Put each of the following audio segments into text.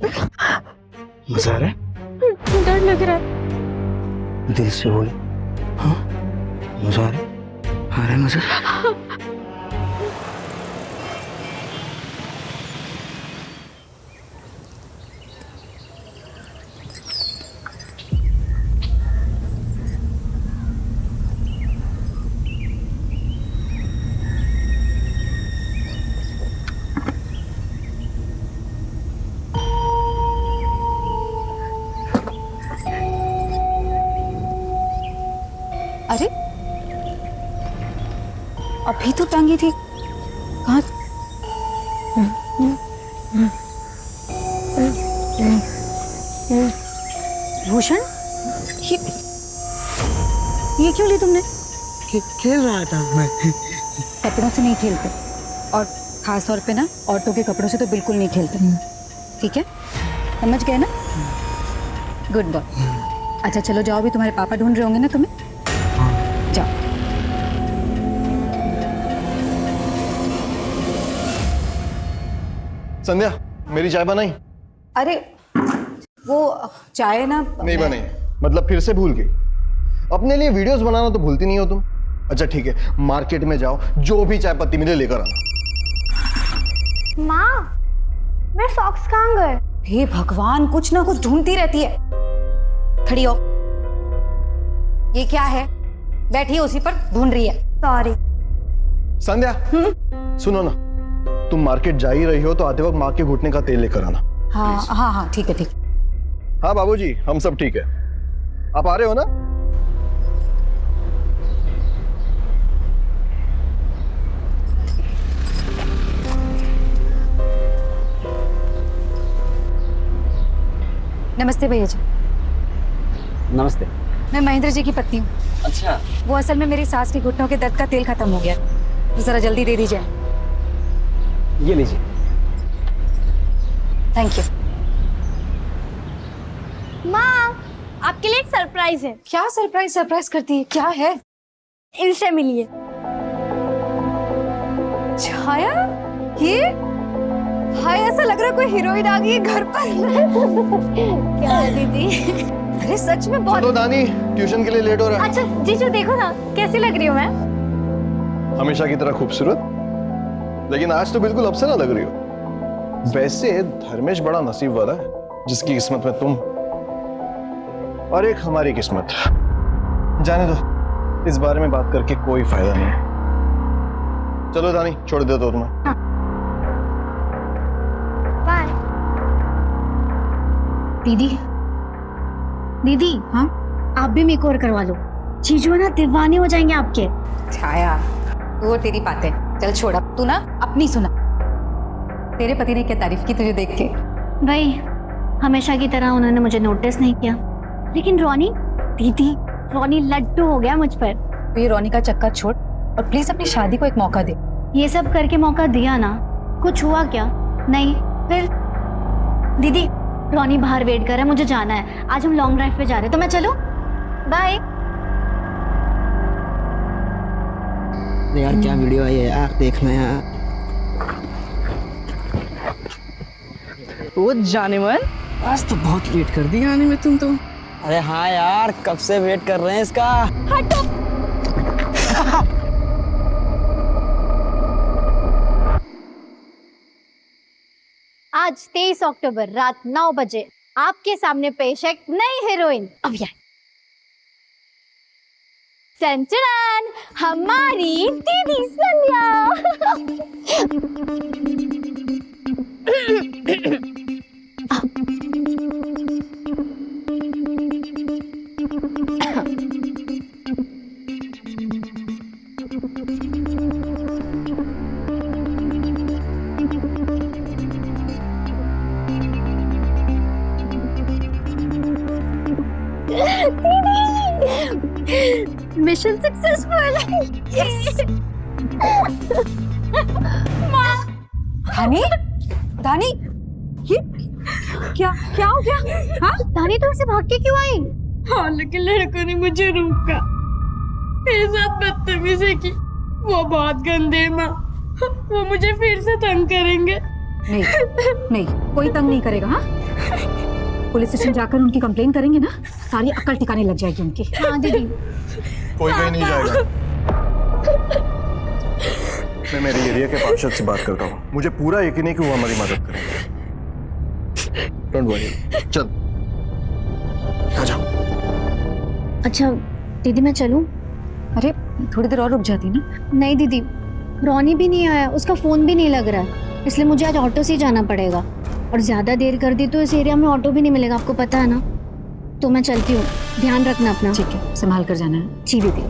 मजा आ रहा है? डर लग रहा है। दिल से बोल। हाँ मजा आ रहा है मजा। अरे अभी तो टांगी थी, कहाँ? भूषण, ये क्यों ली तुमने? खेल रहा था मैं। कपड़ों से नहीं खेलते, और खास तौर पे ना औरतों के कपड़ों से तो बिल्कुल नहीं खेलते। ठीक है, समझ गए ना? Good boy. अच्छा चलो जाओ, भी तुम्हारे पापा ढूंढ रहे होंगे ना तुम्हें। जाओ। संध्या, मेरी चाय बनाई? अरे वो चाय ना नहीं बनाई मतलब फिर से भूल गई? अपने लिए वीडियोस बनाना तो भूलती नहीं हो तुम। अच्छा ठीक है, मार्केट में जाओ, जो भी चाय पत्ती मिले लेकर आना। माँ, मेरे सॉक्स कहाँ गए? हे भगवान, कुछ ना कुछ ढूंढती रहती है। खड़ी हो। ये क्या है? बैठी है उसी पर, ढूंढ रही है। सॉरी। संध्या, सुनो ना, तुम मार्केट जा ही रही हो तो आते वक्त माँ के घुटने का तेल लेकर आना। हाँ हाँ हाँ ठीक है ठीक। हाँ बाबूजी, हम सब ठीक है। आप आ रहे हो ना? नमस्ते भैया जी। नमस्ते। मैं महेंद्र जी की पत्नी हूँ। अच्छा। वो असल में मेरी सास के घुटनों के दर्द का तेल खत्म हो गया, तो जरा जल्दी दे दीजिए। ये लीजिए। Thank you. माँ, आपके लिए एक सरप्राइज है। क्या सरप्राइज करती है? क्या है? इनसे मिलिए। छाया, ये हाय, ऐसा लग रहा है कोई हीरोइन आ गई है घर पर। क्या दीदी? अरे सच में बहुत। चलो दानी, ट्यूशन के लिए लेट हो रहा है। अच्छा जीजू देखो ना कैसी लग रही हूँ मैं। हमेशा की तरह खूबसूरत, लेकिन आज तो बिल्कुल अप्सरा लग रही हो। वैसे धर्मेश बड़ा नसीब वाला है जिसकी किस्मत में तुम और एक हमारी किस्मत। जाने दो, इस बारे में बात करके कोई फायदा नहीं है। चलो दानी, छोड़ दे दो तुम्हें। बाय। दीदी, दीदी, हाँ आप भी मेकओवर करवा लो। जीजू ना दीवाने हो जाएंगे आपके। छाया, वो तेरी बातें चल छोड़, अब तू ना अपनी सुना। तेरे पति ने क्या तारीफ की तुझे देख के? भाई हमेशा की तरह उन्होंने मुझे नोटिस नहीं किया, लेकिन रोनी, दीदी रोनी लड्डू हो गया मुझ पर। तो ये रोनी का चक्कर छोड़ और प्लीज अपनी शादी को एक मौका दे। ये सब करके मौका दिया ना, कुछ हुआ क्या? नहीं। फिर दीदी, रोनी बाहर वेट कर रहा है, मुझे जाना है। आज हम लॉन्ग ड्राइव पे जा रहे हैं, तो मैं चलूं? बाय। यार क्या वीडियो आई है यार, देखना यार। वो जाने मन, आज तो बहुत लेट कर दिया आने में तुम तो। अरे हाँ यार, कब से वेट कर रहे हैं इसका। हटो। आज 23 अक्टूबर रात 9 बजे आपके सामने पेश है एक नई हीरोइन। अब यार चंचन, हमारी दीदी संध्या। Mission successful. धानी, धानी, ये क्या क्या हो गया? हाँ धानी, तुम से भाग के क्यों आई? हाँ लेकिन लड़कों ने मुझे रोका, मेरे साथ बदतमीजी की। वो बहुत गंदे माँ, वो मुझे फिर से तंग करेंगे। नहीं नहीं, कोई तंग नहीं करेगा। हाँ पुलिस स्टेशन जाकर उनकी कंप्लेन करेंगे ना, सारी अक्ल ठिकाने लग जाएगी उनकी। हाँ दीदी। कोई कहीं नहीं जाएगा। मैं मेरे एरिया के पार्षद से बात करता हूँ, मुझे पूरा यकीन है कि वो हमारी मदद करेंगे। डोंट वरी, चल आ जाओ। अच्छा दीदी मैं चलूँ? अरे थोड़ी देर और रुक जाती ना। नहीं दीदी, रॉनी भी नहीं आया, उसका फ़ोन भी नहीं लग रहा है, इसलिए मुझे आज ऑटो से ही जाना पड़ेगा। और ज़्यादा देर कर दी तो इस एरिया में ऑटो भी नहीं मिलेगा, आपको पता है ना। तो मैं चलती हूँ, ध्यान रखना अपना। ठीक है, संभाल कर जाना है। जी दीदी।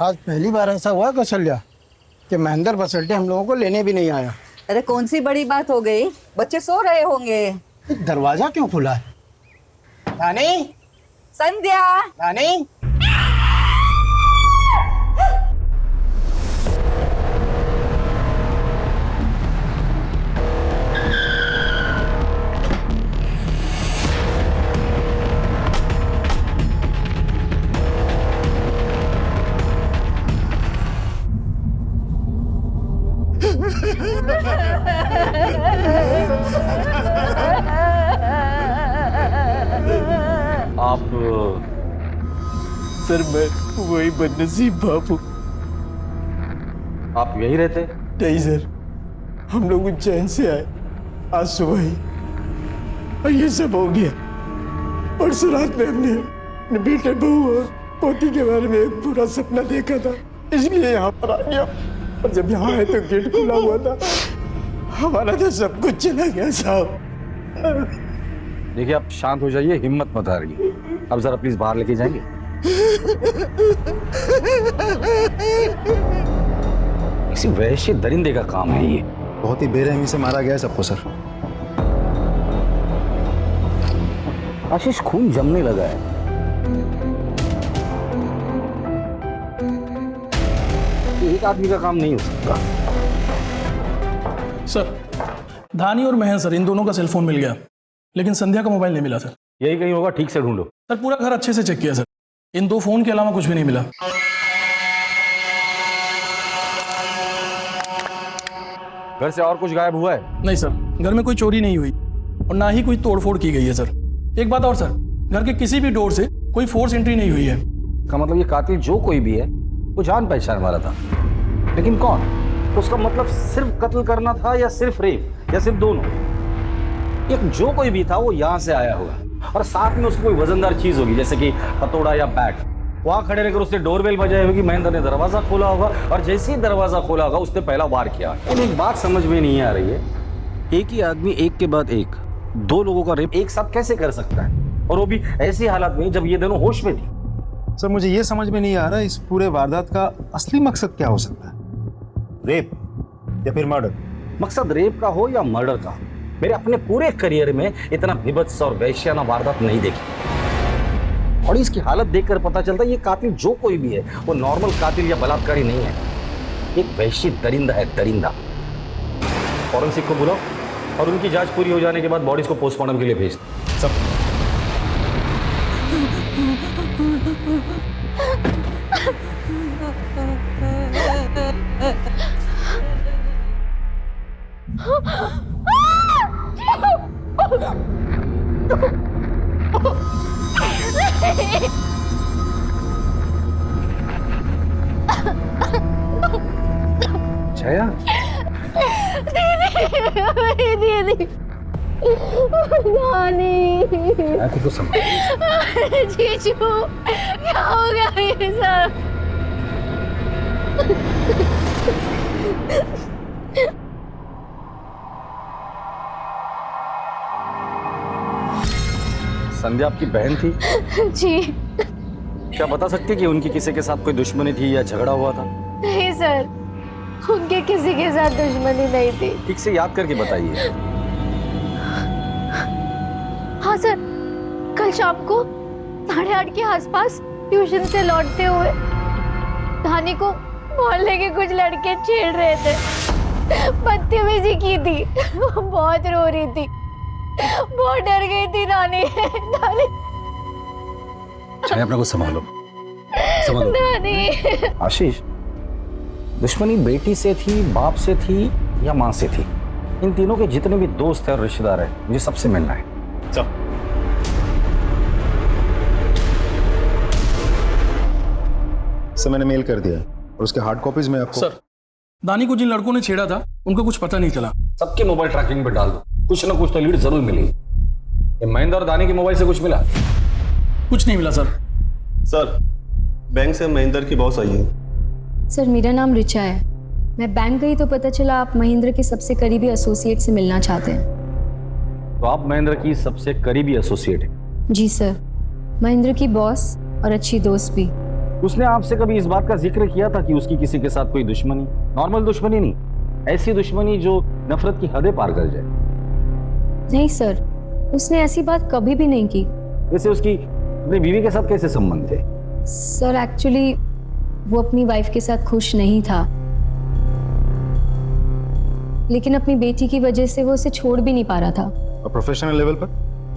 आज पहली बार ऐसा हुआ कौशल्या कि महेंद्र बसल्टे हम लोगों को लेने भी नहीं आया। अरे कौन सी बड़ी बात हो गई, बच्चे सो रहे होंगे। दरवाजा क्यों खुला है? रानी, संध्या, रानी। आप सर मैं वही बदनसीब बाप हूँ। आप यही रहते? नहीं सर, हम लोग उज्जैन से आए आज सुबह ही और ये सब हो गया। परसों रात में हमने अपने बेटे बहू और पोती के बारे में एक पूरा सपना देखा था, इसलिए यहाँ पर आ गया। और जब यहाँ आए तो गेट खुला हुआ था, हमारा तो सब कुछ चला गया साहब। देखिए आप शांत हो जाइए, हिम्मत मत हारिए। अब जरा प्लीज बाहर लेके जाएंगे। किसी वैश्य दरिंदे का काम है ये। बहुत ही बेरहमी से मारा गया है सबको सर। आशीष खून जमने लगा है। एक आदमी का काम नहीं हो सकता। सर धानी और महन सर, इन दोनों का सेलफोन मिल गया, लेकिन संध्या का मोबाइल नहीं मिला सर। यही कहीं होगा, ठीक से ढूंढो। सर पूरा घर अच्छे से चेक किया सर, इन 2 फोन के अलावा कुछ भी नहीं मिला। घर से और कुछ गायब हुआ है? नहीं सर, घर में कोई चोरी नहीं हुई और ना ही कोई तोड़फोड़ की गई है सर। एक बात और सर, घर के किसी भी डोर से कोई फोर्स एंट्री नहीं हुई है। का मतलब ये कातिल जो कोई भी है वो जान पहचान वाला था, लेकिन कौन? तो उसका मतलब सिर्फ कत्ल करना था या सिर्फ रेप या सिर्फ दोनों? एक जो कोई भी था वो यहाँ से आया होगा और साथ में उसको कोई वजनदार चीज होगी, जैसे कि हथौड़ा या बैट। वहां खड़े रहकर उसने डोरबेल बजाई होगी, महेंद्र ने दरवाजा खोला होगा और जैसे ही दरवाजा खोला होगा उसने पहला वार किया। एक बात समझ में नहीं आ रही है, एक ही आदमी एक के बाद एक 2 लोगों का रेप एक साथ कैसे कर सकता है, और वो भी ऐसी हालत में जब ये दोनों होश में थी। सर मुझे ये समझ में नहीं आ रहा इस पूरे वारदात का असली मकसद क्या हो सकता है, रेप या फिर मर्डर? मकसद रेप का हो या मर्डर का, मेरे अपने पूरे करियर में इतना विभत्स और वैश्याना वारदात नहीं देखी। और इसकी हालत देखकर पता चलता है ये कातिल जो कोई भी है वो नॉर्मल कातिल या बलात्कारी नहीं है, एक वैश्य दरिंदा है, दरिंदा। फॉरेंसिक को बुलाओ और उनकी जांच पूरी हो जाने के बाद बॉडीज को पोस्टमार्टम के लिए भेज दो। सब छाया, दीदी तो समझ जीजू क्या हो गया ये सब? संध्या आपकी बहन थी? जी क्या बता सकती कि उनकी किसी के साथ कोई दुश्मनी थी या झगड़ा हुआ था? नहीं सर, उनके किसी के साथ दुश्मनी नहीं थी। ठीक से याद करके बताइए। हाँ सर, कल शाम को 8:30 के आसपास ट्यूशन से लौटते हुए धानी को मोहल्ले के कुछ लड़के छेड़ रहे थे, बदतमीजी की थी, बहुत रो रही थी, बहुत डर गई थी धानी। धानी अपने को संभालो, संभालो। धानी आशीष, दुश्मनी बेटी से थी, बाप से थी या मां से थी, इन तीनों के जितने भी दोस्त हैं और रिश्तेदार हैं, मुझे सबसे मिलना है। चल। सर मैंने मेल कर दिया और उसके हार्ड कॉपीज में आपको। सर, दानी को जिन लड़कों ने छेड़ा था उनको कुछ पता नहीं चला। सबके मोबाइल ट्रैकिंग पे डाल दो, कुछ ना कुछ तो लीड जरूर मिलेगी। ये महेंद्र और दानी के मोबाइल से कुछ मिला? कुछ नहीं मिला सर। सर, बैंक से महेंद्र की बॉस आई है। सर, मेरा नाम रिचा है। मैं बैंक गई तो पता चला आप महेंद्र के सबसे करीबी एसोसिएट से मिलना चाहते हैं। तो आप महेंद्र की सबसे करीबी एसोसिएट है? जी सर, महेंद्र की बॉस और अच्छी दोस्त भी। उसने आपसे कभी इस बात का जिक्र किया था कि उसकी किसी के साथ कोई दुश्मनी? नॉर्मल दुश्मनी नहीं, ऐसी दुश्मनी जो नफरत की हदें पार कर जाए। नहीं सर, उसने ऐसी बात कभी भी नहीं की। वैसे उसकी अपनी बीवी के साथ कैसे संबंध थे? सर, एक्चुअली वो अपनी वाइफ के साथ खुश नहीं था, लेकिन अपनी बेटी की वजह से वो उसे छोड़ भी नहीं पा रहा था। और प्रोफेशनल लेवल पर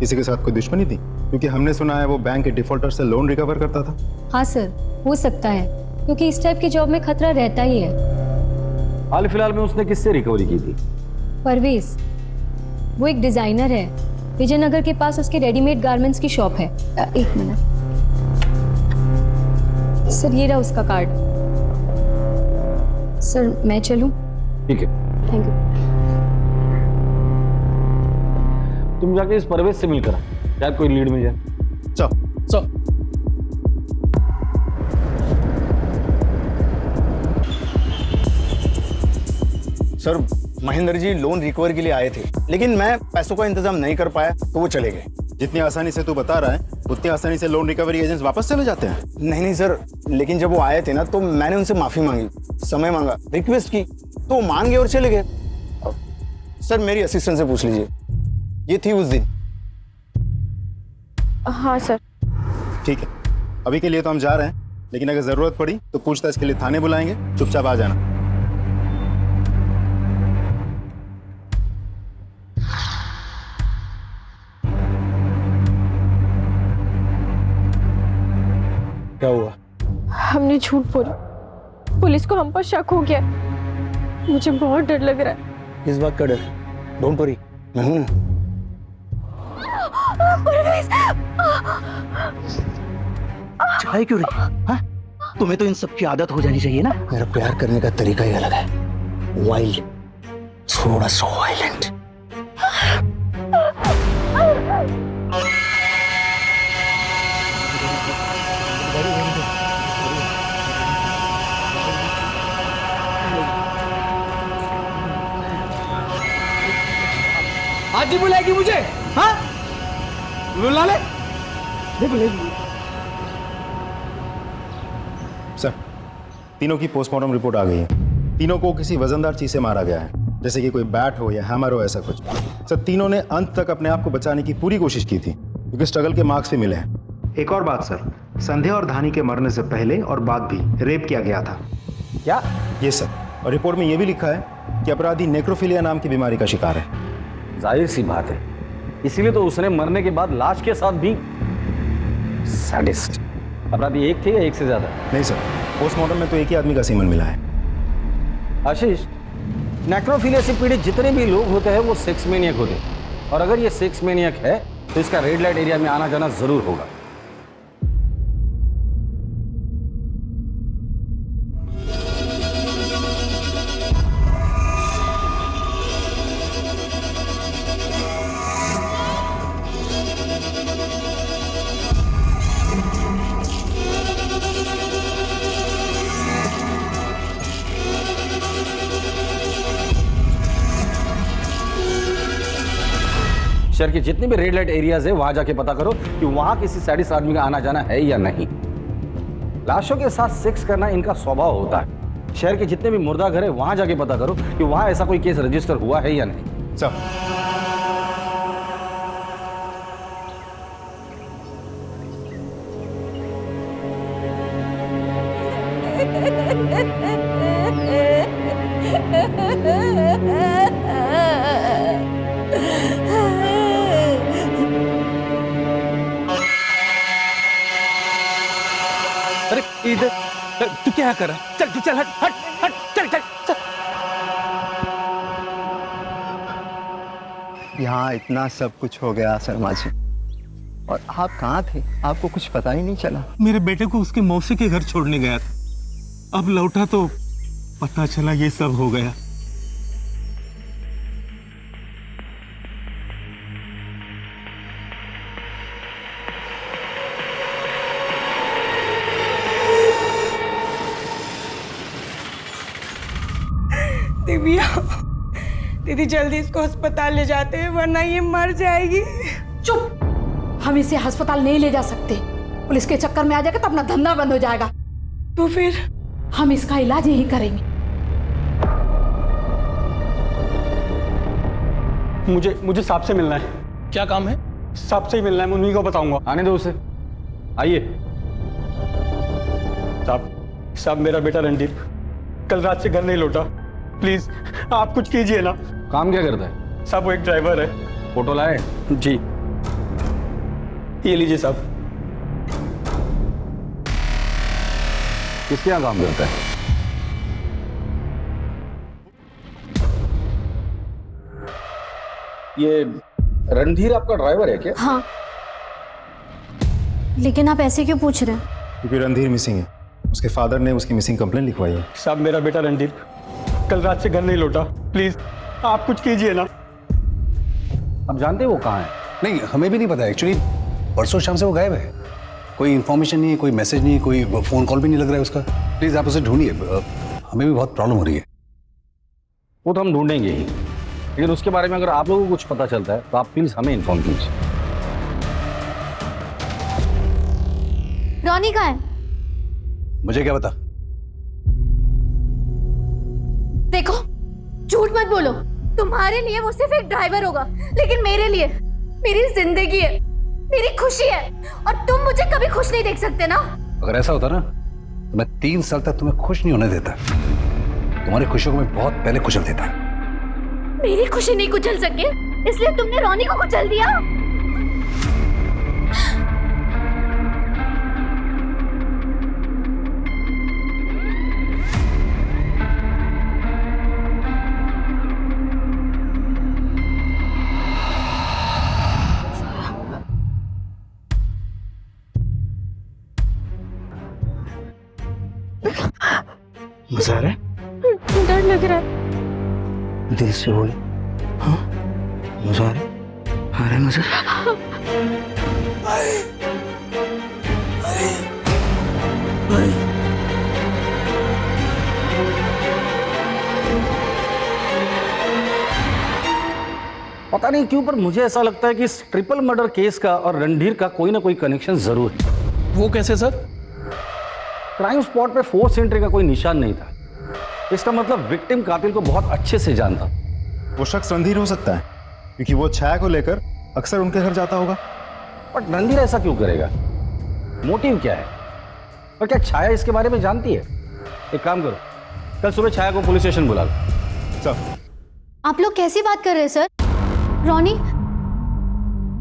किसी के साथ कोई दुश्मनी थी? क्योंकि हमने सुना है वो बैंक के डिफॉल्टर से लोन रिकवर करता था। हाँ सर, हो सकता है, क्योंकि इस टाइप की जॉब में खतरा रहता ही है। हाल फिलहाल में उसने किससे रिकवरी की थी? परवेज, वो एक डिजाइनर है, विजयनगर के पास उसके रेडीमेड गारमेंट्स की शॉप है। एक मिनट सर, ये रहा उसका कार्ड। सर, मैं चलूं? ठीक है, थैंक यू। तुम जाके इस परवेज से मिलकर शायद कोई लीड मिल जाए। चल sir, sir, Mahendra ji loan recover के लिए आए थे, लेकिन मैं पैसों का इंतजाम नहीं कर पाया तो वो चले गए। जितनी आसानी से तू बता रहा है उतनी आसानी से लोन रिकवरी एजेंट्स वापस चले जाते हैं? नहीं नहीं सर, लेकिन जब वो आए थे ना तो मैंने उनसे माफी मांगी, समय मांगा, रिक्वेस्ट की, तो वो मान गए और चले गए। सर, मेरी असिस्टेंट से पूछ लीजिए, ये थी उस दिन। हाँ सर। ठीक है, अभी के लिए तो हम जा रहे हैं, लेकिन अगर जरूरत पड़ी तो पूछताछ के लिए थाने बुलाएंगे, चुपचाप आ जाना। क्या हुआ? हमने झूठ बोला, पुलिस को हम पर शक हो गया। मुझे बहुत डर लग रहा है। किस बात का डर? डोंट वरी, मैं हूं ना। छाई क्यों रही? हाँ? तुम्हें तो इन सब की आदत हो जानी चाहिए ना। मेरा प्यार करने का तरीका ही अलग है, वाइल्ड, थोड़ा सा वायलेंट। आज ही बुलाएगी मुझे? हाँ, बुला ले। सर, तीनों की पोस्टमार्टम रिपोर्ट आ गई है। तीनों को किसी वजनदार चीज से मारा गया है, जैसे कि कोई बैट हो या हैमर हो, ऐसा कुछ। सर, तीनों ने अंत तक अपने आप को बचाने की पूरी कोशिश की थी, क्योंकि स्ट्रगल के मार्क्स भी मिले हैं। एक और बात सर, संध्या और धानी के मरने से पहले और बाद भी रेप किया गया था। क्या? ये सर, और रिपोर्ट में यह भी लिखा है कि अपराधी नेक्रोफिलिया नाम की बीमारी का शिकार है। जाहिर सी बात है, इसीलिए तो उसने मरने के बाद लाश के साथ भी सैडिस्ट। अपराधी एक थे या एक से ज्यादा? नहीं सर, पोस्टमार्टम में तो एक ही आदमी का सीमन मिला है। आशीष, नेक्रोफिलिया से पीड़ित जितने भी लोग होते हैं वो सेक्स मैनियक होते हैं, और अगर ये सेक्स मैनियक है तो इसका रेड लाइट एरिया में आना जाना जरूर होगा। शहर के जितने भी रेड लाइट एरियाज है वहां जाके पता करो कि वहां किसी सैडिस्ट आदमी का आना जाना है या नहीं। लाशों के साथ सेक्स करना इनका स्वभाव होता है। शहर के जितने भी मुर्दा घर है वहां जाके पता करो कि वहां ऐसा कोई केस रजिस्टर हुआ है या नहीं। सर, अरे इधर तू क्या कर रहा है? चल तू चल, हट हट हट, चल चल चल। यहाँ इतना सब कुछ हो गया शर्मा जी, और आप कहाँ थे? आपको कुछ पता ही नहीं चला। मेरे बेटे को उसके मौसी के घर छोड़ने गया था, अब लौटा तो पता चला ये सब हो गया। दिव्या, दीदी जल्दी इसको अस्पताल ले जाते हैं वरना ये मर जाएगी। चुप, हम इसे अस्पताल नहीं ले जा सकते। पुलिस के चक्कर में आ जाएगा तो अपना धंधा बंद हो जाएगा। तो फिर हम इसका इलाज यही करेंगे। मुझे सांप से मिलना है। क्या काम है? सांप से ही मिलना है, मैं उन्हीं को बताऊंगा। आने दो उसे, आइए। साहब मेरा बेटा रणदीप कल रात से घर नहीं लौटा, प्लीज आप कुछ कीजिए ना। काम क्या करता है? साहब वो एक ड्राइवर है। फोटो लाए? जी ये लीजिए साहब। किसके यहाँ काम करता है? ये रणधीर आपका ड्राइवर है क्या? हाँ, लेकिन आप ऐसे क्यों पूछ रहे हैं? क्योंकि रणधीर मिसिंग है, उसके फादर ने उसकी मिसिंग कंप्लेंट लिखवाई है। साहब मेरा बेटा रणदीप कल रात से घर नहीं लौटा, प्लीज आप कुछ कीजिए ना। आप जानते हैं वो कहाँ है? नहीं, हमें भी नहीं पता एक्चुअली। परसों शाम से वो गायब है, कोई इन्फॉर्मेशन नहीं है, कोई मैसेज नहीं है, कोई फोन कॉल भी नहीं लग रहा है उसका। प्लीज आप उसे ढूंढिए, हमें भी बहुत प्रॉब्लम हो रही है। वो तो हम ढूंढेंगे ही, लेकिन उसके बारे में अगर आप लोगों को कुछ पता चलता है तो आप प्लीज हमें इन्फॉर्म कीजिए। रॉनी कहाँ है? मुझे क्या पता? देखो, झूठ मत बोलो। तुम्हारे लिए वो सिर्फ एक ड्राइवर होगा, लेकिन मेरे लिए मेरी जिंदगी है, मेरी खुशी है, और तुम मुझे कभी खुश नहीं देख सकते ना। अगर ऐसा होता ना तो मैं 3 साल तक तुम्हें खुश नहीं होने देता। तुम्हारी खुशियों को मैं बहुत पहले कुचल देता। मेरी खुशी नहीं कुचल सके, इसलिए तुमने रॉनी को कुचल दिया। मजा आ रहा है? डर लग रहा है। दिल से बोले। हाँ मजा आ रहा है? आ रहा है मजा? पता नहीं क्यों पर मुझे ऐसा लगता है कि इस ट्रिपल मर्डर केस का और रणधीर का कोई ना कोई कनेक्शन जरूर है। वो कैसे सर? क्राइम स्पॉट पे फोर्स एंट्री का कोई निशान नहीं था। इसका मतलब विक्टिम कातिल को बहुत अच्छे से जानता। वो शख्स रणधीर हो सकता है क्योंकि वो छाया को लेकर अक्सर उनके घर जाता होगा। बट रणधीर ऐसा क्यों करेगा? मोटिव क्या है? और क्या छाया इसके बारे में जानती है? एक काम करो, कल सुबह छाया को पुलिस स्टेशन बुला लो। चल। आप लोग कैसी बात कर रहे हैं sir? Ronnie,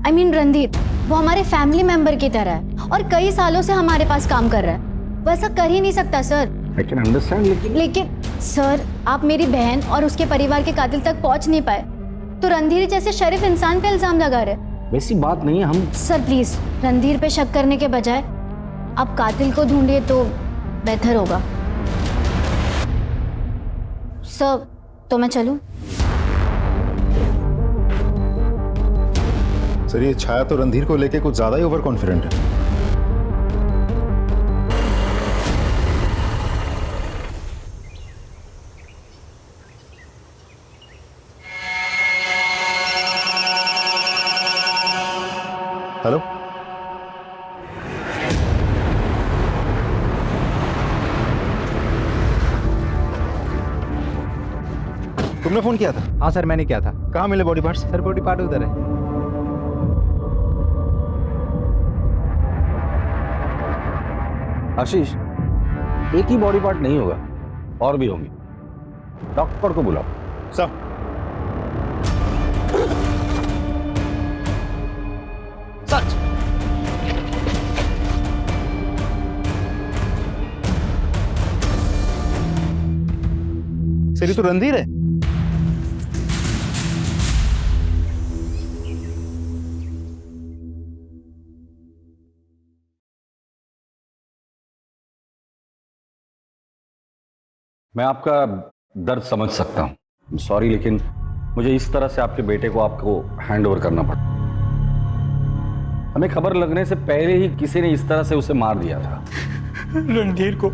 I mean Randhir, वो हमारे फैमिली मेंबर की तरह है और कई सालों से हमारे पास काम कर रहा है। वो ऐसा कर ही नहीं सकता सर। I can understand, लेकिन सर, आप मेरी बहन और उसके परिवार के कातिल तक पहुंच नहीं पाए तो रणधीर जैसे शरीफ इंसान पे इल्जाम लगा रहे। वैसी बात नहीं है। हम सर प्लीज रणधीर पे शक करने के बजाय आप कातिल को ढूंढिए तो बेहतर होगा। सर तो मैं चलूं? सर ये छाया तो रणधीर को लेके कुछ ज्यादा ही ओवर कॉन्फिडेंट है। हेलो, तुमने फोन किया था? हाँ सर मैंने किया था। कहाँ मिले body parts? Sir body part उधर है। आशीष, एक ही बॉडी पार्ट नहीं होगा, और भी होंगे। डॉक्टर को बुलाओ। सर सच सर, ये तो रणधीर है। मैं आपका दर्द समझ सकता हूं, सॉरी, लेकिन मुझे इस तरह से आपके बेटे को आपको हैंड ओवर करना पड़ा। हमें खबर लगने से पहले ही किसी ने इस तरह से उसे मार दिया था। रणधीर को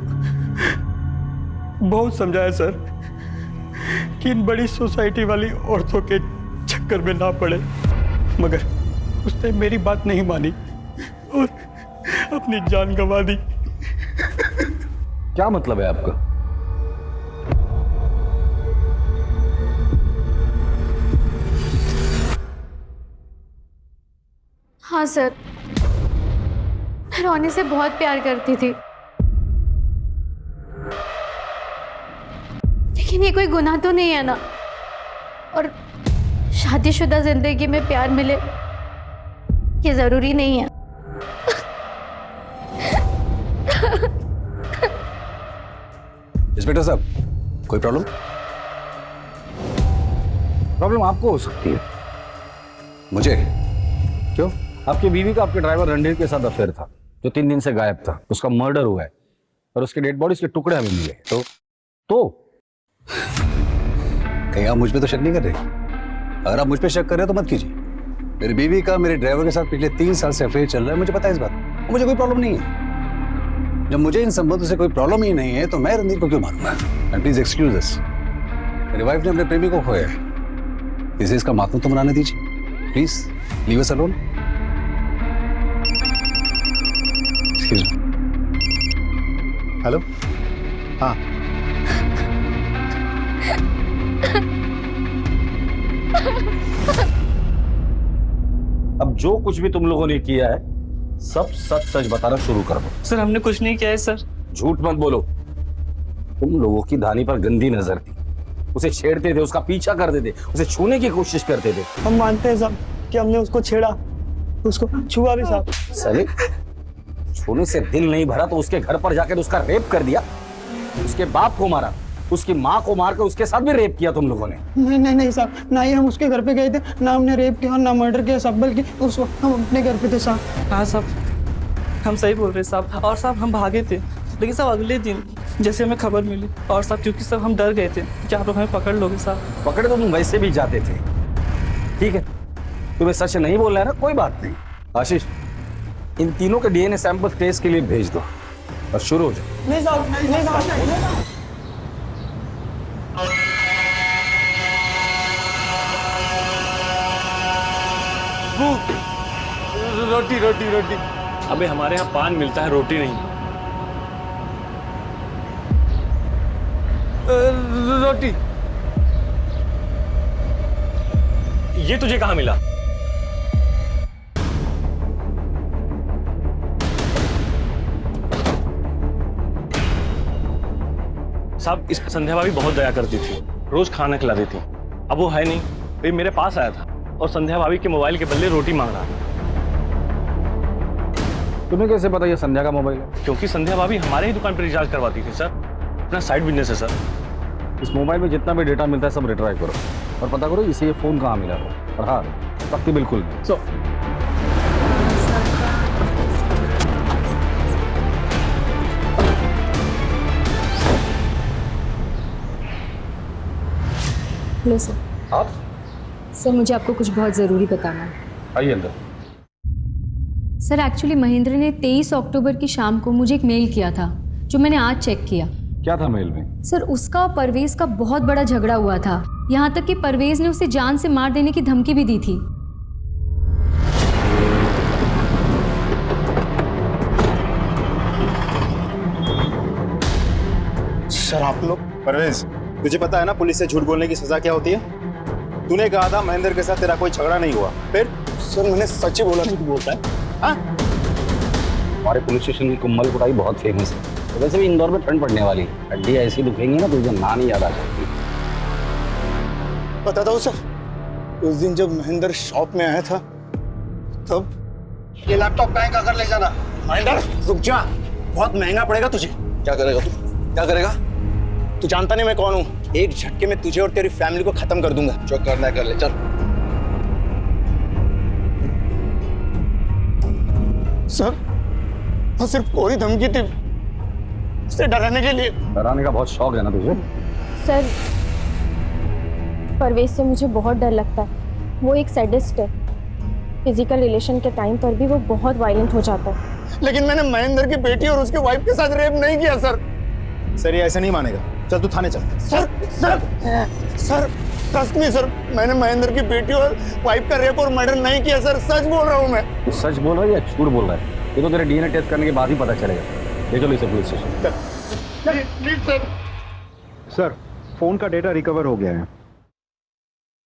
बहुत समझाया सर कि इन बड़ी सोसाइटी वाली औरतों के चक्कर में ना पड़े, मगर उसने मेरी बात नहीं मानी और अपनी जान गंवा दी। क्या मतलब है आपका? हाँ सर, मैं रोनी से बहुत प्यार करती थी, लेकिन ये कोई गुनाह तो नहीं है ना। और शादीशुदा जिंदगी में प्यार मिले ये जरूरी नहीं है। इंस्पेक्टर साहब, कोई प्रॉब्लम? प्रॉब्लम आपको हो सकती है। मुझे? क्यों? आपकी बीवी का आपके ड्राइवर रणधीर के साथ अफेयर था, जो 3 दिन से गायब था। उसका मर्डर हुआ है और उसके डेड बॉडी के टुकड़े हमें मिले। तो कहीं आप मुझ पे तो शक नहीं कर रहे? अगर आप मुझ पे शक कर रहे हो तो मत कीजिए। मेरी बीवी का मेरे ड्राइवर के साथ पिछले 3 साल से अफेयर चल रहा है, मुझे पता है इस बात, और मुझे कोई प्रॉब्लम नहीं है। जब मुझे इन संबंधों से कोई प्रॉब्लम ही नहीं है तो मैं रणधीर को क्यों मारूंगा? एंड प्लीज एक्सक्यूज अस, मेरी वाइफ ने अपने प्रेमी को खोया है, इसे इसका मातम तो मनाने दीजिए। Please leave us alone. Hello, हाँ, अब जो कुछ भी तुम लोगों ने किया है सब सच सच बताना शुरू कर दो। सर हमने कुछ नहीं किया है सर। झूठ मत बोलो। तुम लोगों की धानी पर गंदी नजर थी, उसे छेड़ते थे, उसका पीछा करते थे, उसे छूने की कोशिश करते थे। हम मानते हैं साहब कि हमने उसको छेड़ा, उसको छुआ भी साहब। सही, छूने से दिल नहीं भरा तो उसके घर पर जाकर उसका रेप कर दिया, उसके बाप को मारा, उसकी माँ को मारकर उसके साथ भी रेप किया तुम लोगों ने। नहीं नहीं नहीं साहब, ना ही हम उसके घर पे गए थे, ना हमने रेप किया, ना मर्डर किया साहब, बल्कि उस वक्त हम अपने घर पे थे साहब। हाँ साहब, हम सही बोल रहे साहब। और साहब हम भागे थे, लेकिन साहब अगले दिन जैसे हमें खबर मिली, और साहब क्योंकि साहब हम डर गए थे कि आप लोग हमें पकड़ लोगे साहब। पकड़े तो तुम वैसे भी जाते थे। ठीक है, तुम्हें सच नहीं बोलना है ना, कोई बात नहीं। आशीष, इन तीनों के डीएनए सैंपल टेस्ट के लिए भेज दो और शुरू हो जाओ। नहीं साहब, नहीं साहब। रोटी रोटी रोटी। अबे हमारे यहाँ पान मिलता है, रोटी नहीं। रोटी। ये तुझे कहाँ मिला? साहब, इस संध्या भाभी बहुत दया करती थी, रोज खाना खिला देती। अब वो है नहीं, ये मेरे पास आया था और संध्या भाभी के मोबाइल के बदले रोटी मांग रहा था। तुम्हें कैसे पता ये संध्या का मोबाइल है? क्योंकि संध्या भाभी हमारे ही दुकान पर रिचार्ज करवाती थी सर, अपना साइड बिजनेस है सर। इस मोबाइल में जितना भी डेटा मिलता है सब रिट्राई करो और पता करो इसे ये फोन कहाँ मिला हो। और हाँ, सख्ती बिल्कुल नहीं। Hello sir. आप? सर मुझे आपको कुछ बहुत ज़रूरी बताना है। आइए अंदर। सर एक्चुअली महेंद्र ने 23 अक्टूबर की शाम को मुझे एक मेल किया था, जो मैंने आज चेक किया। क्या था मेल में? सर उसका और परवेज का बहुत बड़ा झगड़ा हुआ था, यहाँ तक कि परवेज ने उसे जान से मार देने की धमकी भी दी थी। सर आप लोग? परवेज, तुझे पता है ना पुलिस से झूठ बोलने की सजा क्या होती है? तूने कहा था महेंद्र के साथ तेरा कोई झगड़ा नहीं हुआ, फिर? सर मैंने सच ही बोला। झूठ बोलता है? हमारे पुलिस स्टेशन की कुम्मल कुटाई बहुत फेमस है। वैसे भी इंदौर में ठंड पड़ने वाली है, हड्डी ऐसी दुखेंगी ना तुझे नानी याद आ जाएगी। बताता हूँ सर, उस दिन जब महेंद्र शॉप में आया था तब ये लैपटॉप बैंक अगर ले जाना। महेंद्र रुक जा, बहुत महंगा पड़ेगा तुझे। क्या करेगा तू? क्या करेगा? तू जानता नहीं मैं कौन हूँ। एक झटके में तुझे और तेरी फैमिली को खत्म कर दूंगा। जो करना है कर ले, चल। सर वो सिर्फ कोरी धमकी थी, उसे डराने के लिए। डराने का बहुत शौक है ना तुझे? सर परवेज से मुझे बहुत डर लगता है। वो एक सैडिस्ट है। फिजिकल रिलेशन के टाइम पर भी वो बहुत वायलेंट हो जाता है। लेकिन मैंने महेंद्र की बेटी और उसके वाइफ के साथ रेप नहीं किया सर। सर ये ऐसे नहीं मानेगा, चल तू थाने चल। Sir sir sir trust me sir, मैंने महेंद्र की बेटी और वाइफ का रेप और मर्डर नहीं किया सर, सच बोल रहा हूँ मैं। तू सच बोल रहा है या झूठ बोल रहा है? ये तो तेरे डीएनए टेस्ट करने के बाद ही पता चलेगा। ले चलो इसे police station. Please sir. Sir phone का डेटा रिकवर हो गया है,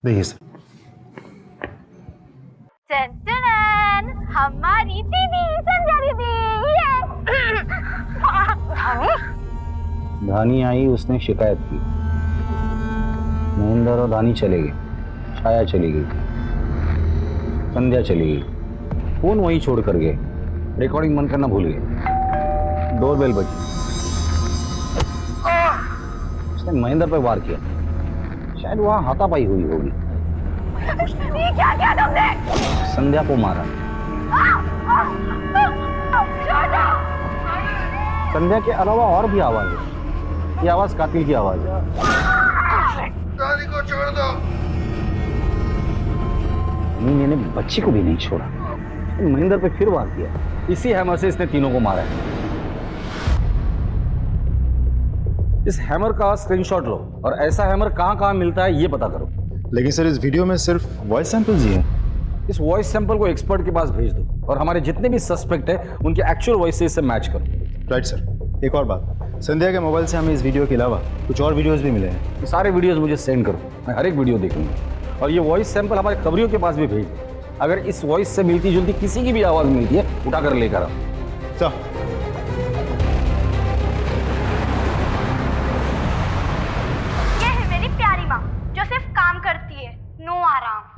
देखिए सर। हमारी दीदी संध्या दीदी। धानी आई, उसने शिकायत की। महेंद्र और धानी चले गए, छाया चली गई, संध्या चली गई, फोन वहीं छोड़ कर गए, रिकॉर्डिंग बंद करना भूल गए। डोरबेल बजी, उसने महेंद्र पर वार किया। शायद वहां हाथापाई हुई होगी। ये क्या किया तुमने? संध्या को मारा। संध्या के अलावा और भी आवाज है। ये आवाज कातिल की आवाज है। रानी को छोड़ दो। मैंने बच्ची को भी नहीं छोड़ा। महेंद्र पे फिर वार किया। इसी हैमर से इसने तीनों को मारा है। इस हैमर का स्क्रीनशॉट लो और ऐसा हैमर कहां-कहां मिलता है ये पता करो। लेकिन सर इस वीडियो में सिर्फ वॉइस सैंपल्स ही हैं। इस वॉइस सैंपल को एक्सपर्ट के पास भेज दो और हमारे जितने भी सस्पेक्ट है उनके एक्चुअल वॉइस से इससे मैच करो। Right sir. एक और बात, संध्या के मोबाइल से हमें इस वीडियो के अलावा कुछ और वीडियोस भी मिले हैं। ये सारे वीडियोस मुझे सेंड करो, मैं हर एक वीडियो देखूंगा। और ये वॉइस सैंपल हमारे खबरियों के पास भी भेज दो। अगर इस वॉइस से मिलती जुलती किसी की भी आवाज मिलती है उठाकर लेकर आओ। चल। ये है मेरी प्यारी माँ जो सिर्फ काम करती है, नो आराम।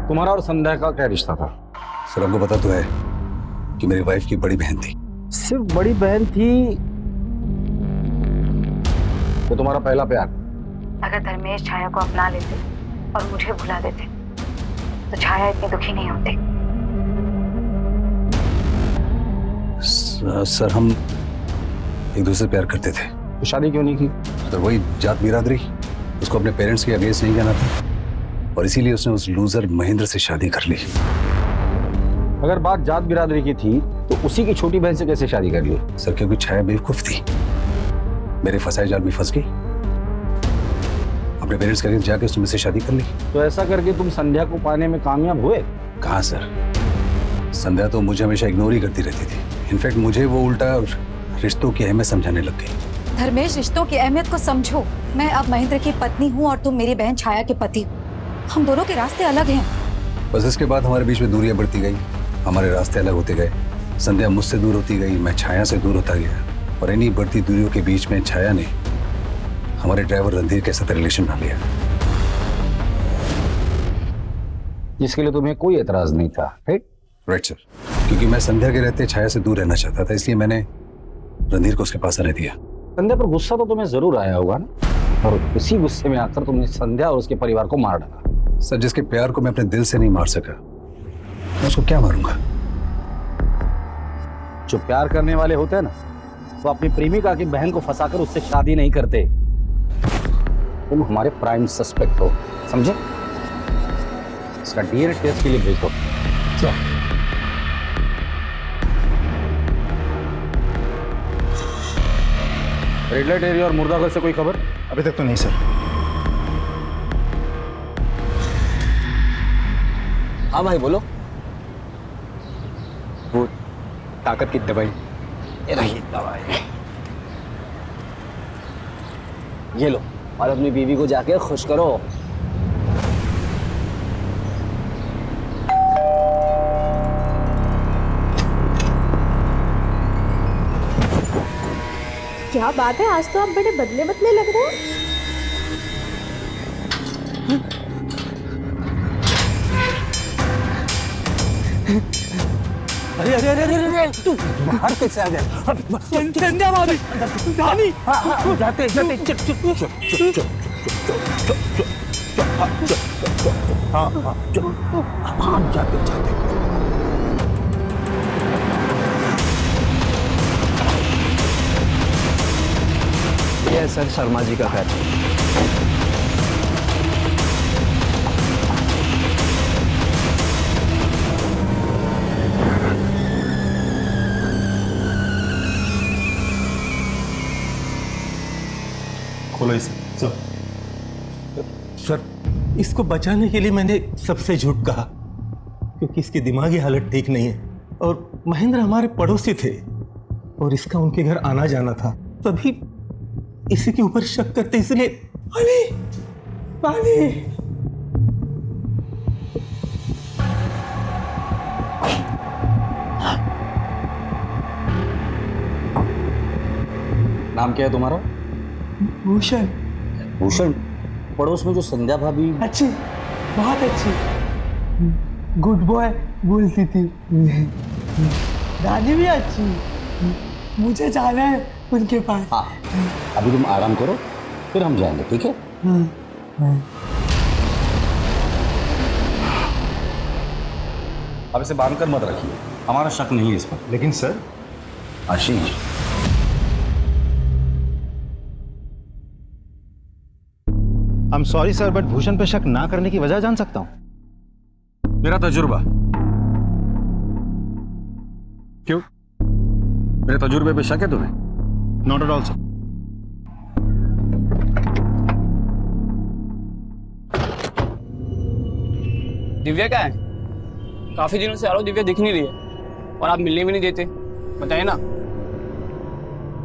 तुम्हारा और संध्या का क्या रिश्ता था? सर आपको पता तो है कि मेरी वाइफ की बड़ी बहन थी। सिर्फ बड़ी बहन थी तो तुम्हारा पहला प्यार? अगर धर्मेश छाया को अपना लेते और मुझे भुला देते तो छाया इतनी दुखी नहीं होती। सर हम एक दूसरे से प्यार करते थे। तो शादी क्यों नहीं की? सर वही जात बिरादरी, उसको अपने पेरेंट्स के अगेंस्ट नहीं कहना था और इसीलिए उसने उस लूजर महेंद्र से शादी कर ली। अगर बात जात बिरादरी की थी तो उसी की छोटी बहन से कैसे शादी कर ली? सर क्योंकि छाया बेवकूफ थी, मेरे फंसाए जाल में फंस गई, अपने पेरेंट्स के अगेंस्ट जाके उसने मुझसे शादी कर ली। तो ऐसा करके तुम संध्या को पाने में कामयाब हुए? कहाँ सर, संध्या तो मुझे हमेशा इग्नोर ही करती रहती थी। इनफैक्ट मुझे वो उल्टा रिश्तों की अहमियत समझाने लग गई। धर्मेश, रिश्तों की अहमियत को समझो। मैं अब महेंद्र की पत्नी हूँ और तुम मेरी बहन छाया के पति हो। हम दोनों के रास्ते अलग हैं। बस इसके बाद हमारे बीच में दूरियां बढ़ती गई, हमारे रास्ते अलग होते गए। संध्या मुझसे दूर होती गई, मैं छाया से दूर होता गया और इन्हीं बढ़ती दूरियों के बीच में छाया ने हमारे ड्राइवर रणधीर के साथ रिलेशन बना लिया, जिसके लिए तुम्हें कोई एतराज नहीं था। Right sir. क्योंकि मैं संध्या के रहते छाया से दूर रहना चाहता था, इसलिए मैंने रणधीर को उसके पास आने दिया। संध्या पर गुस्सा तो तुम्हें जरूर आया होगा ना, और उसी गुस्से में आकर तुमने संध्या और उसके परिवार को मार डाला। सर जिसके प्यार को मैं अपने दिल से नहीं मार सका, मैं उसको क्या मारूंगा? जो प्यार करने वाले होते हैं ना, वो अपनी प्रेमिका की बहन को फंसाकर उससे शादी नहीं करते। तुम हमारे प्राइम सस्पेक्ट हो, समझे? इसका डीएनए टेस्ट के लिए भेज दो। रेड लाइट एरिया और मुर्दाघर से कोई खबर? अभी तक तो नहीं सर। हाँ भाई बोलो। वो ताकत की दवाई। ये रही दवाई, ये लो और अपनी बीवी को जाके खुश करो। क्या बात है, आज तो आप बड़े बदले बदले लग रहे हैं। अरे अरे अरे अरे तू बाहर कैसे आ गया? संध्या भाभी, धानी। जाते जाते चुप चुप चुप चुप चुप चुप हाँ जाते जाते। ये सर शर्मा जी का घर। खोलो इसे। सर, इसको बचाने के लिए मैंने सबसे झूठ कहा, क्योंकि इसकी दिमागी हालत ठीक नहीं है और महेंद्र हमारे पड़ोसी थे और इसका उनके घर आना जाना था, तभी इसी के ऊपर शक करते, इसलिए पानी पानी। नाम क्या है तुम्हारा? भूषण। भूषण? पड़ोस में जो संध्या भाभी। अच्छी, बहुत अच्छी, गुड बॉय बोलती थी। दादी भी अच्छी, मुझे जाना है उनके पास। हाँ, अभी तुम आराम करो, फिर हम जाएंगे, ठीक है? अब इसे बांध कर मत रखिए, हमारा शक नहीं है इस पर। लेकिन sir. Ashish, I am sorry sir, but Bhushan पे शक ना करने की वजह जान सकता हूं? मेरा तजुर्बा। क्यों? मेरे तजुर्बे पे शक है तुम्हें? Not at all sir. Divya क्या है? काफी दिनों से आ रहा हूं, दिव्या दिख नहीं रही है और आप मिलने भी नहीं देते। बताइए ना,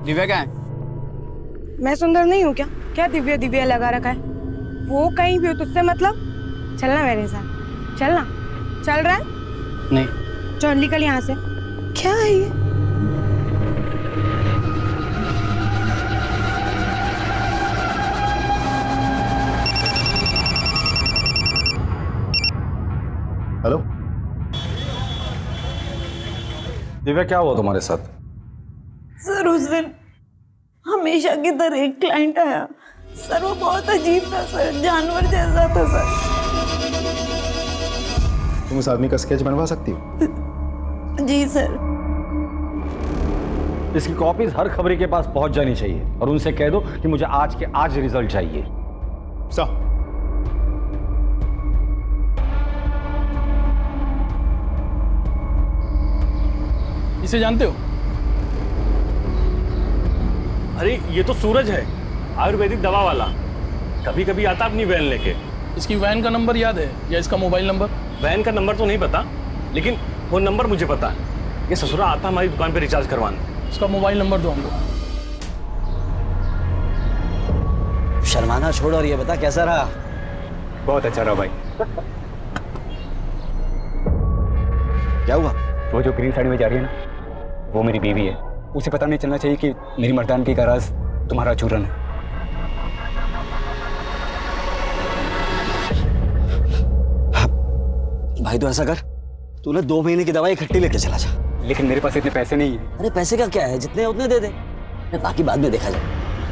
दिव्या क्या है? मैं सुंदर नहीं हूँ क्या? क्या दिव्या दिव्या लगा रखा है? वो कहीं भी हो, तुझसे मतलब? चलना मेरे साथ, चलना। चल रहा है? नहीं। चल निकल यहाँ से। क्या है ये? हेलो दिव्या, क्या हुआ तुम्हारे साथ? सर उस दिन हमेशा की तरह एक क्लाइंट आया सर, वो बहुत अजीब था सर, जानवर जैसा था सर। तुम उस आदमी का स्केच बनवा सकती हो? जी सर। इसकी कॉपीज हर खबरी के पास पहुंच जानी चाहिए और उनसे कह दो कि मुझे आज के आज रिजल्ट चाहिए। सर। इसे जानते हो? अरे ये तो सूरज है, आयुर्वेदिक दवा वाला। कभी कभी आता अपनी वैन लेके। इसकी वैन का नंबर याद है या इसका मोबाइल नंबर? वैन का नंबर तो नहीं पता, लेकिन फोन नंबर मुझे पता है। ये ससुरा आता हमारी दुकान पे रिचार्ज करवाने। इसका मोबाइल नंबर दो हमको। शर्माना छोड़ और ये बता कैसा रहा? बहुत अच्छा रहा भाई। क्या हुआ? वो जो ग्रीन साड़ी में जा रही है ना, वो मेरी बीवी है। उसे पता नहीं चलना चाहिए कि मेरी मर्दानगी का राज तुम्हारा चूरन है। भाई तो ऐसा कर, तूने 2 महीने की दवाई इकट्ठी लेके चला जा। लेकिन मेरे पास इतने पैसे नहीं है। अरे पैसे का क्या है, जितने उतने दे दे, बाकी बाद में देखा जाए,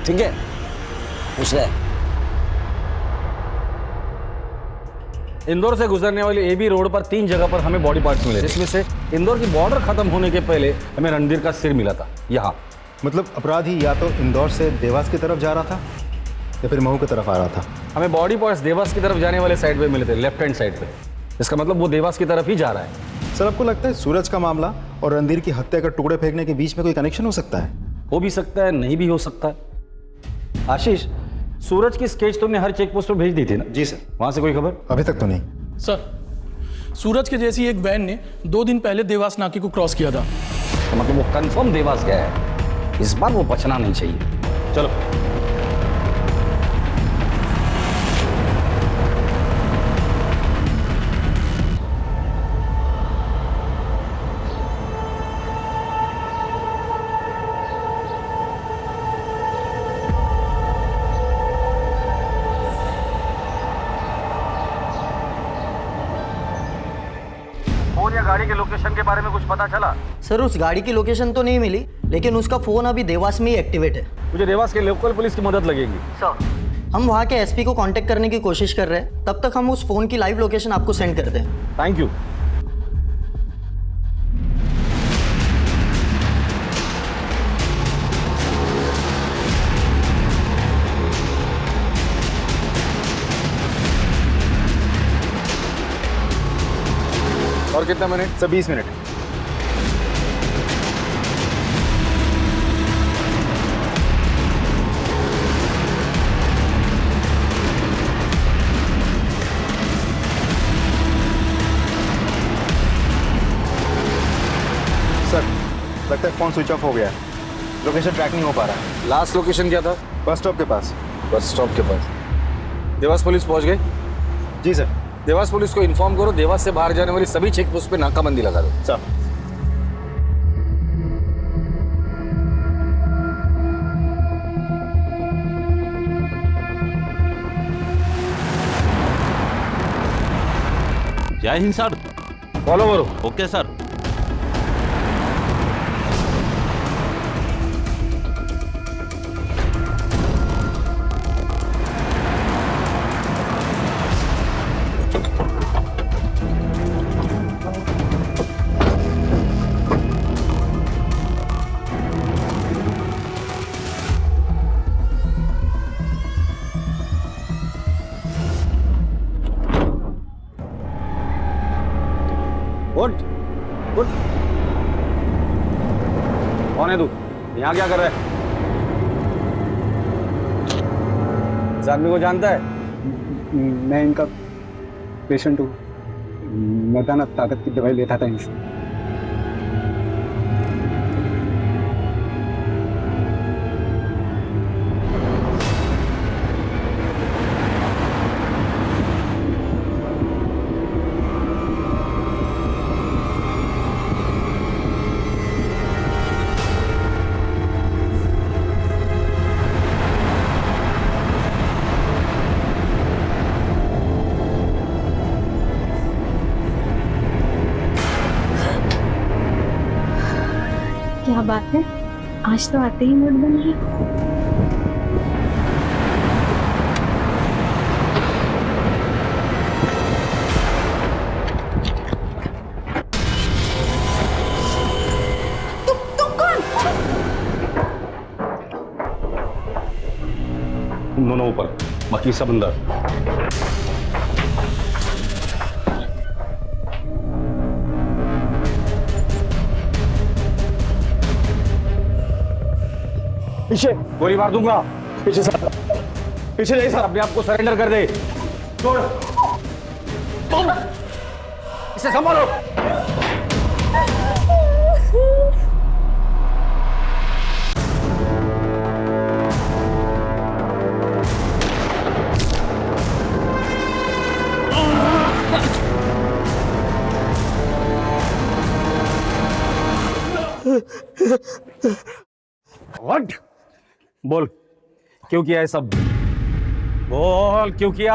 ठीक है? खुश रहे। इंदौर से गुजरने वाली एबी रोड पर 3 जगह पर हमें बॉडी पार्ट्स मिले, जिसमें से इंदौर की बॉर्डर खत्म होने के पहले हमें रणधीर का सिर मिला था यहाँ। मतलब अपराधी या तो इंदौर से देवास की तरफ जा रहा था या फिर महू की तरफ आ रहा था। हमें बॉडी पार्ट्स देवास की तरफ जाने वाले साइड पे मिले थे, लेफ्ट हैंड साइड पे। इसका मतलब वो देवास की तरफ ही जा रहा है। सर, आपको लगता है सूरज का मामला और रणधीर की हत्या का टुकड़े फेंकने के बीच में कोई कनेक्शन हो सकता है? हो भी सकता है, नहीं भी हो सकता है। आशीष, सूरज की स्केच तुमने हर चेक पोस्ट पर भेज दी थी ना? जी सर। वहां से कोई खबर? अभी तक तो नहीं सर, सूरज के जैसी एक वैन ने 2 दिन पहले देवास नाके को क्रॉस किया था। तो मतलब वो कंफर्म देवास गया है, इस बार वो बचना नहीं चाहिए। चलो। फोन या गाड़ी के लोकेशन के बारे में कुछ पता चला? सर उस गाड़ी की लोकेशन तो नहीं मिली, लेकिन उसका फोन अभी देवास में ही एक्टिवेट है। मुझे देवास के लोकल पुलिस की मदद लगेगी। सर हम वहाँ के एसपी को कांटेक्ट करने की कोशिश कर रहे हैं, तब तक हम उस फोन की लाइव लोकेशन आपको सेंड करते हैं। Thank you. और कितना मिनट? Sir 20 minute. सर लगता है फोन स्विच ऑफ हो गया है, लोकेशन ट्रैक नहीं हो पा रहा है। लास्ट लोकेशन क्या था? बस स्टॉप के पास। बस स्टॉप के पास। देवास पुलिस पहुंच गए? जी सर। देवास पुलिस को इन्फॉर्म करो, देवास से बाहर जाने वाली सभी चेक पोस्ट पे नाकाबंदी लगा दो। सर। जय हिंद सर। फॉलो करो। Okay sir. उठ उठ। कौन है तू? यहाँ क्या कर रहा है? इस आदमी को जानता है? मैं इनका पेशेंट हूँ। मर्दाना ताकत की दवाई लेता था इनसे। क्या बात है, आज तो आते ही मूड बन गया। तुम दोनों ऊपर, बाकी सब अंदर। पीछे गोली मार दूंगा। पीछे सर, पीछे जाइए सर। अपने आप को सरेंडर कर दे। छोड़, इसे संभालो। व्हाट? बोल, क्यों किया है सब? बोल, क्यों किया?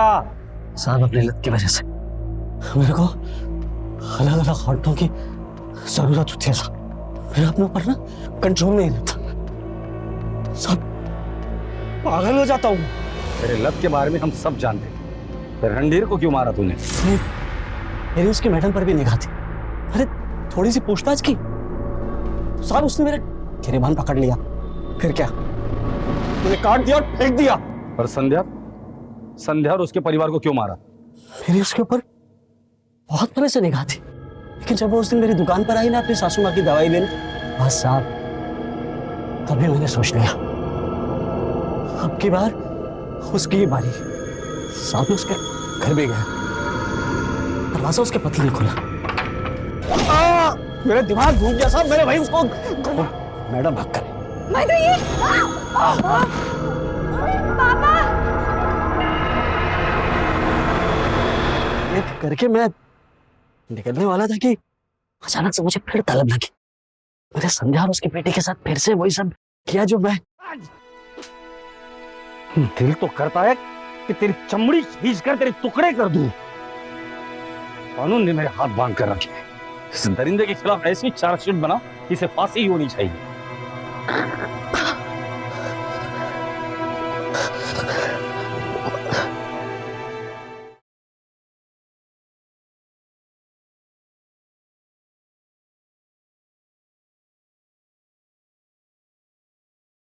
साहब अपनी लत की वजह से मेरे को अलग अलग औरतों की जरूरत होती है साहब। मेरे अपने ऊपर ना कंट्रोल नहीं रहता साहब, पागल हो जाता हूँ। तेरे लत के बारे में हम सब जानते हैं। फिर रणधीर को क्यों मारा तूने? मेरी उसकी मैडम पर भी निगाह थी। अरे थोड़ी सी पूछताछ की, साहब उसने मेरे गिरेबान पकड़ लिया। फिर क्या, मैंने काट दिया और फेंक दिया। पर संध्या, संध्या और उसके परिवार को क्यों मारा? मेरी उसके ऊपर बहुत पहले से निगाह थी, लेकिन जब वो उस दिन मेरी दुकान पर आई ना अपनी सासू माँ की दवाई लेने, बस साहब तभी मैंने सोच लिया अब की बार उसकी ही बारी। साहब उसके घर भी गया, दरवाजा उसके पति ने खोला। मेरा दिमाग घूम गया साहब, मेरे भाई उसको मैडम भाग कर मैं तो ये पापा एक करके मैं निकलने वाला था कि अचानक से मुझे फिर तलब लगी। मैंने संध्या और उसके बेटे के साथ फिर से वही सब किया जो मैं। दिल तो करता है कि तेरी चमड़ी खींच कर तेरे टुकड़े कर दूं। कानून ने मेरे हाथ बांध कर रखे हैं। इस दरिंदे के खिलाफ ऐसी चार्जशीट बना, इसे फांसी ही होनी चाहिए।